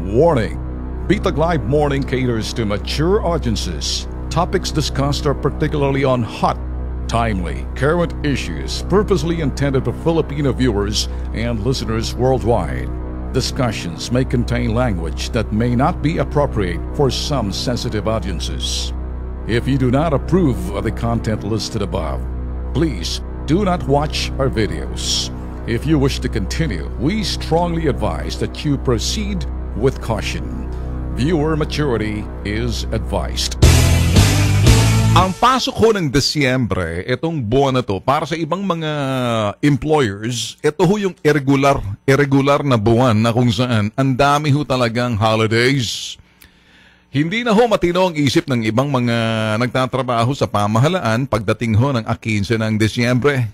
Warning! Bitag Live Morning caters to mature audiences. Topics discussed are particularly on hot, timely, current issues purposely intended for Filipino viewers and listeners worldwide. Discussions may contain language that may not be appropriate for some sensitive audiences. If you do not approve of the content listed above, please do not watch our videos. If you wish to continue, we strongly advise that you proceed with caution. Viewer maturity is advised. Ang pasok ho ng Desyembre, itong buwan na to, para sa ibang mga employers, ito ho yung irregular na buwan na kung saan ang dami ho talagang holidays. Hindi na ho matino ang isip ng ibang mga nagtatrabaho sa pamahalaan pagdating ho ng 15 ng Desyembre.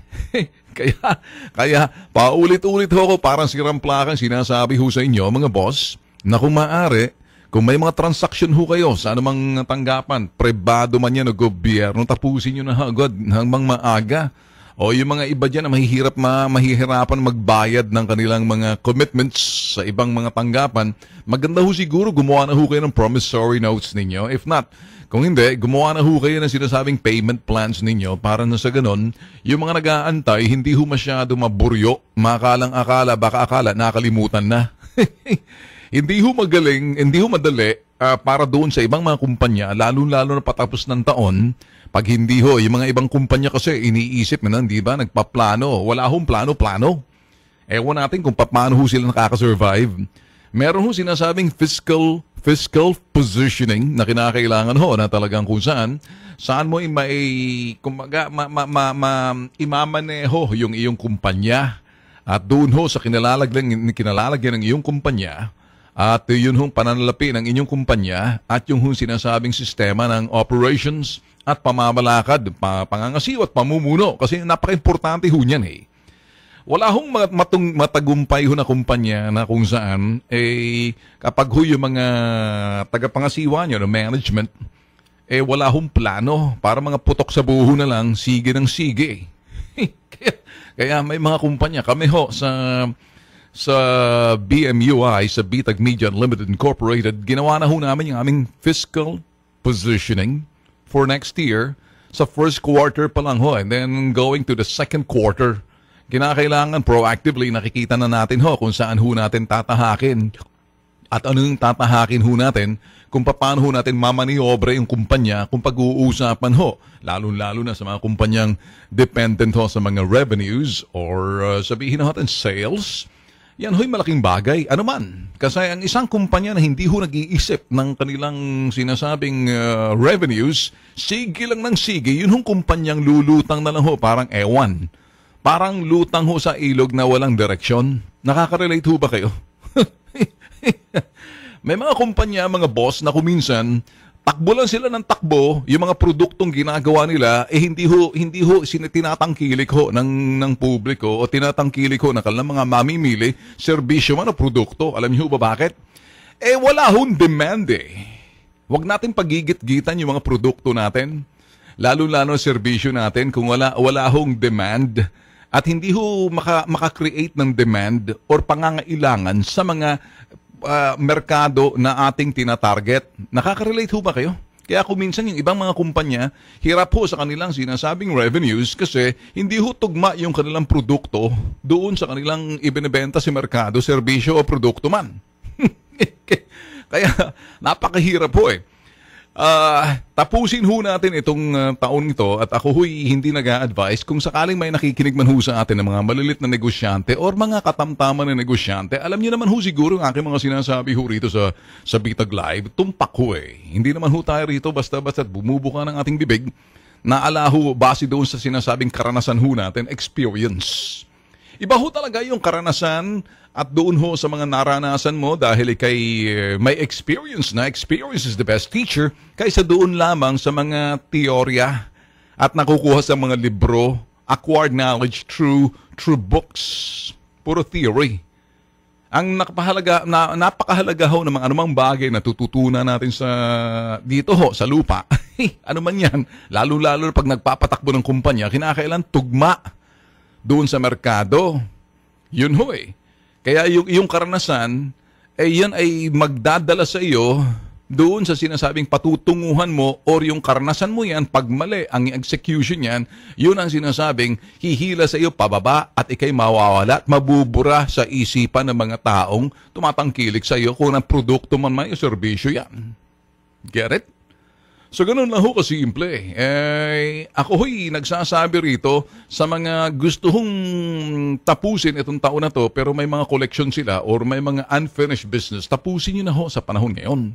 kaya paulit-ulit ho ko parang siramplakang sinasabi ho sa inyo mga boss na kung maaari, kung may mga transaksyon ho kayo sa anumang tanggapan, pribado man yan o gobyerno, tapusin nyo na agad hanggang maaga. O yung mga iba dyan na mahihirapan magbayad ng kanilang mga commitments sa ibang mga tanggapan, maganda ho siguro gumawa na ho kayo ng promissory notes ninyo. If not, kung hindi, gumawa na ho kayo ng sinasabing payment plans ninyo para na sa ganon, yung mga nag-aantay, hindi ho masyado maburyo, makalang-akala, baka akala, nakalimutan na. Hindi ho madali para doon sa ibang mga kumpanya, lalo-lalo na patapos ng taon, pag hindi ho, yung mga ibang kumpanya kasi iniisip na, di ba, nagpaplano. Wala hong plano-plano. Ewan natin kung paano ho sila nakakasurvive. Meron ho sinasabing fiscal positioning na kinakailangan ho na talagang kung saan mo imamaneho yung iyong kumpanya. At doon ho sa kinalalagyan ng iyong kumpanya, at yun hong pananalapi ng inyong kumpanya at yung hong sinasabing sistema ng operations at pamamalakad, pangangasiwa at pamumuno. Kasi napaka-importante ho niyan eh. Wala hong matagumpay ho na kumpanya na kung saan kapag ho yung mga tagapangasiwa nyo, no, management, wala hong plano para mga putok sa buho na lang, sige ng sige. Kaya may mga kumpanya, kami ho sa BMUI, sa Bitag Media Unlimited Incorporated, ginawa na ho namin yung aming fiscal positioning for next year sa first quarter pa lang ho. And then going to the second quarter, kinakailangan proactively nakikita na natin ho kung saan ho natin tatahakin at anong tatahakin ho natin kung paano ho natin mamaniobre yung kumpanya kung pag-uusapan ho. Lalo-lalo na sa mga kumpanyang dependent ho sa mga revenues or sabihin natin sales. Yan ho'y malaking bagay. Ano man? Kasi ang isang kumpanya na hindi ho nag-iisip ng kanilang sinasabing revenues, sige lang ng sige, yun hong kumpanyang lulutang na lang ho, parang ewan. Parang lutang ho sa ilog na walang direksyon. Nakaka-relate ho ba kayo? May mga kumpanya, mga boss na kuminsan, takbo lang sila ng takbo, yung mga produktong ginagawa nila, hindi ho tinatangkilik ho ng publiko o tinatangkilik ho ng kanilang mga mamimili, serbisyo man o produkto. Alam niyo ba bakit? Wala hong demand eh. Huwag natin pagigit-gitan yung mga produkto natin, lalo-lalo serbisyo natin kung wala hong demand at hindi ho maka-create ng demand or pangangailangan sa mga merkado na ating tinatarget. Nakaka-relate ho ba kayo? Kaya kung minsan yung ibang mga kumpanya, hirap ho sa kanilang sinasabing revenues kasi hindi ho tugma yung kanilang produkto doon sa kanilang ibinebenta sa merkado, serbisyo o produkto man. Kaya napakahirap ho eh. Tapusin ho natin itong taon ito at ako ho'y hindi nag-a-advise kung sakaling may nakikinig man ho sa atin ng mga malilit na negosyante or mga katamtaman na negosyante. Alam niyo naman ho siguro ang aking mga sinasabi ho rito sa Bitag Live, tumpak ho eh. Hindi naman ho tayo rito basta-basta bumubuka ng ating bibig na ala ho base doon sa sinasabing karanasan ho natin, experience. Iba ho talaga yung karanasan at doon ho sa mga naranasan mo dahil ikay may experience na. Experience is the best teacher kaysa doon lamang sa mga teorya at nakukuha sa mga libro, acquired knowledge through books. Puro theory. Ang napakahalaga ho ng mga anumang bagay na tututunan natin dito ho, sa lupa. Ano man yan, lalo-lalo pag nagpapatakbo ng kumpanya, kinakailan tugma doon sa merkado. Yun ho eh. Kaya yung karanasan, yan ay magdadala sa iyo doon sa sinasabing patutunguhan mo or yung karanasan mo yan, pag mali ang execution yan, yun ang sinasabing hihila sa iyo pababa at ikay mawawala at mabubura sa isipan ng mga taong tumatangkilik sa iyo kung ang produkto man may serbisyo yan. Get it? So ganun lang ho kasimple. Ako ho'y nagsasabi rito sa mga gusto hong tapusin itong taon na to pero may mga collection sila or may mga unfinished business, tapusin nyo na ho sa panahon ngayon.